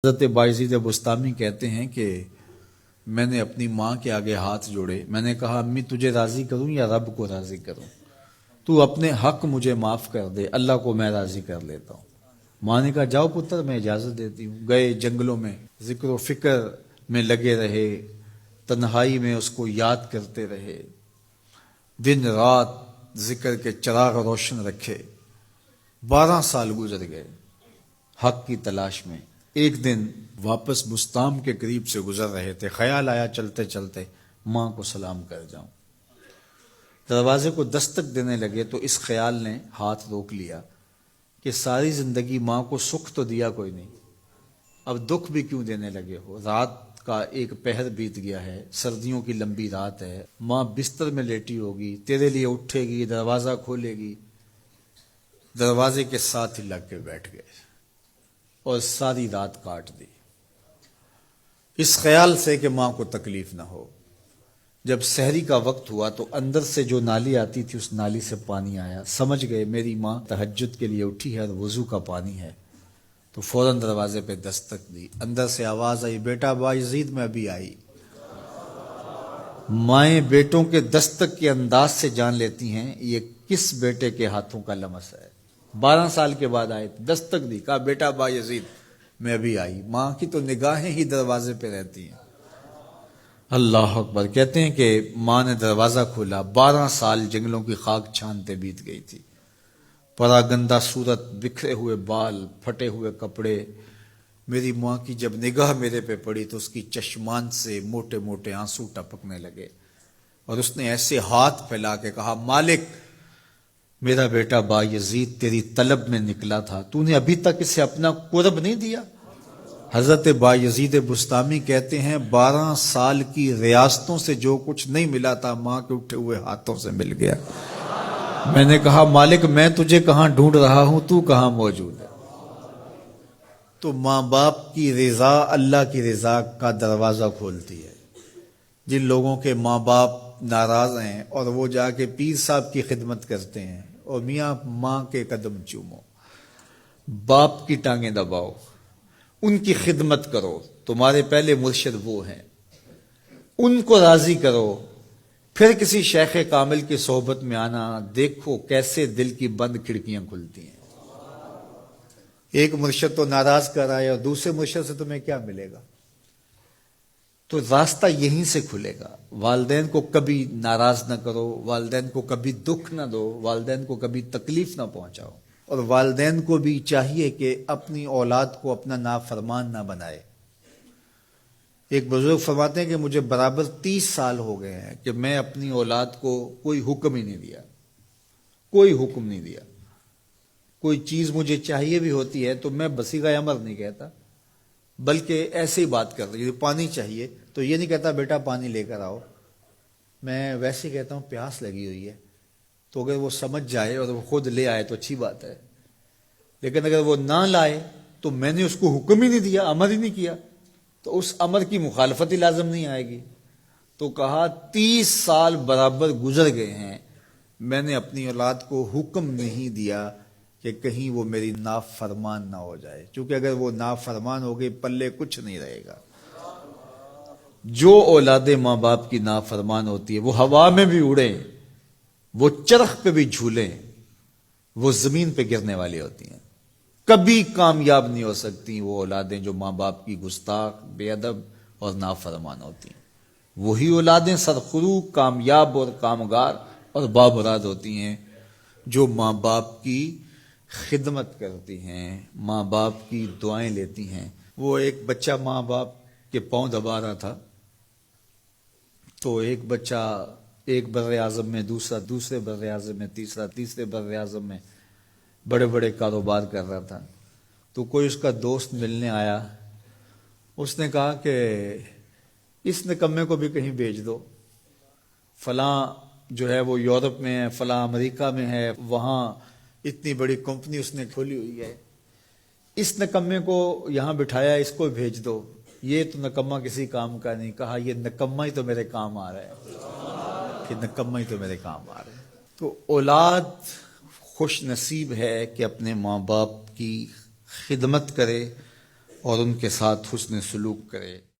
حضرت بایزید بستامی کہتے ہیں کہ میں نے اپنی ماں کے آگے ہاتھ جوڑے، میں نے کہا امی تجھے راضی کروں یا رب کو راضی کروں؟ تو اپنے حق مجھے معاف کر دے، اللہ کو میں راضی کر لیتا ہوں۔ ماں نے کہا جاؤ پتر میں اجازت دیتی ہوں۔ گئے جنگلوں میں ذکر و فکر میں لگے رہے، تنہائی میں اس کو یاد کرتے رہے، دن رات ذکر کے چراغ روشن رکھے۔ 12 سال گزر گئے حق کی تلاش میں۔ ایک دن واپس بستام کے قریب سے گزر رہے تھے، خیال آیا چلتے چلتے ماں کو سلام کر جاؤں۔ دروازے کو دستک دینے لگے تو اس خیال نے ہاتھ روک لیا کہ ساری زندگی ماں کو سکھ تو دیا کوئی نہیں، اب دکھ بھی کیوں دینے لگے ہو؟ رات کا ایک پہر بیت گیا ہے، سردیوں کی لمبی رات ہے، ماں بستر میں لیٹی ہوگی، تیرے لیے اٹھے گی، دروازہ کھولے گی۔ دروازے کے ساتھ ہی لگ کے بیٹھ گئے اور ساری رات کاٹ دی، اس خیال سے کہ ماں کو تکلیف نہ ہو۔ جب سحری کا وقت ہوا تو اندر سے جو نالی آتی تھی اس نالی سے پانی آیا، سمجھ گئے میری ماں تہجد کے لیے اٹھی ہے اور وضو کا پانی ہے، تو فوراً دروازے پہ دستک دی۔ اندر سے آواز آئی بیٹا بایزید میں ابھی آئی۔ مائیں بیٹوں کے دستک کے انداز سے جان لیتی ہیں یہ کس بیٹے کے ہاتھوں کا لمس ہے۔ 12 سال کے بعد آئے، دستک دی، کہا بیٹا بایزید میں ابھی آئی۔ ماں کی تو نگاہیں ہی دروازے پہ رہتی ہیں۔ اللہ اکبر۔ کہتے ہیں کہ ماں نے دروازہ کھولا، 12 سال جنگلوں کی خاک چھانتے بیت گئی تھی، پراگندہ صورت، بکھرے ہوئے بال، پھٹے ہوئے کپڑے۔ میری ماں کی جب نگاہ میرے پہ پڑی تو اس کی چشمان سے موٹے موٹے آنسو ٹپکنے لگے، اور اس نے ایسے ہاتھ پھیلا کے کہا مالک میرا بیٹا بایزید تیری طلب میں نکلا تھا، تو نے ابھی تک اسے اپنا قرب نہیں دیا۔ حضرت بایزید بستامی کہتے ہیں 12 سال کی ریاستوں سے جو کچھ نہیں ملا تھا ماں کے اٹھے ہوئے ہاتھوں سے مل گیا۔ میں نے کہا مالک میں تجھے کہاں ڈھونڈ رہا ہوں، تو کہاں موجود ہے؟ تو ماں باپ کی رضا اللہ کی رضا کا دروازہ کھولتی ہے۔ جن لوگوں کے ماں باپ ناراض ہیں اور وہ جا کے پیر صاحب کی خدمت کرتے ہیں، اور میاں ماں کے قدم چومو، باپ کی ٹانگیں دباؤ، ان کی خدمت کرو، تمہارے پہلے مرشد وہ ہیں، ان کو راضی کرو، پھر کسی شیخ کامل کی صحبت میں آنا، دیکھو کیسے دل کی بند کھڑکیاں کھلتی ہیں۔ ایک مرشد تو ناراض کر آئے اور دوسرے مرشد سے تمہیں کیا ملے گا؟ تو راستہ یہیں سے کھلے گا۔ والدین کو کبھی ناراض نہ کرو، والدین کو کبھی دکھ نہ دو، والدین کو کبھی تکلیف نہ پہنچاؤ، اور والدین کو بھی چاہیے کہ اپنی اولاد کو اپنا نافرمان نہ بنائے۔ ایک بزرگ فرماتے ہیں کہ مجھے برابر 30 سال ہو گئے ہیں کہ میں اپنی اولاد کو کوئی حکم ہی نہیں دیا، کوئی حکم نہیں دیا۔ کوئی چیز مجھے چاہیے بھی ہوتی ہے تو میں بصیغہ امر نہیں کہتا، بلکہ ایسے ہی بات کر رہی ہوں۔ پانی چاہیے تو یہ نہیں کہتا بیٹا پانی لے کر آؤ، میں ویسے ہی کہتا ہوں پیاس لگی ہوئی ہے، تو اگر وہ سمجھ جائے اور وہ خود لے آئے تو اچھی بات ہے، لیکن اگر وہ نہ لائے تو میں نے اس کو حکم ہی نہیں دیا، امر ہی نہیں کیا، تو اس امر کی مخالفت ہی لازم نہیں آئے گی۔ تو کہا 30 سال برابر گزر گئے ہیں، میں نے اپنی اولاد کو حکم نہیں دیا کہ کہیں وہ میری نافرمان نہ ہو جائے، چونکہ اگر وہ نافرمان ہو گئی پلے کچھ نہیں رہے گا۔ جو اولاد ماں باپ کی نافرمان ہوتی ہے وہ ہوا میں بھی اڑیں، وہ چرخ پہ بھی جھولیں، وہ زمین پہ گرنے والی ہوتی ہیں، کبھی کامیاب نہیں ہو سکتی وہ اولادیں جو ماں باپ کی گستاخ، بے ادب اور نافرمان ہوتی ہیں۔ وہی اولادیں سرخرو، کامیاب اور کامگار اور بامراد ہوتی ہیں جو ماں باپ کی خدمت کرتی ہیں، ماں باپ کی دعائیں لیتی ہیں۔ وہ ایک بچہ ماں باپ کے پاؤں دبا رہا تھا، تو ایک بچہ ایک بر اعظم میں، دوسرا دوسرے بر اعظم میں، تیسرا تیسرے بر اعظم میں بڑے بڑے کاروبار کر رہا تھا۔ تو کوئی اس کا دوست ملنے آیا، اس نے کہا کہ اس نکمے کو بھی کہیں بھیج دو، فلاں جو ہے وہ یورپ میں ہے، فلاں امریکہ میں ہے، وہاں اتنی بڑی کمپنی اس نے کھولی ہوئی ہے، اس نکمے کو یہاں بٹھایا، اس کو بھیج دو، یہ تو نکمہ کسی کام کا نہیں۔ کہا یہ نکمہ ہی تو میرے کام آ رہا ہے، کہ نکمہ ہی تو میرے کام آ رہا ہے۔ تو اولاد خوش نصیب ہے کہ اپنے ماں باپ کی خدمت کرے، اور ان کے ساتھ حسن سلوک کرے۔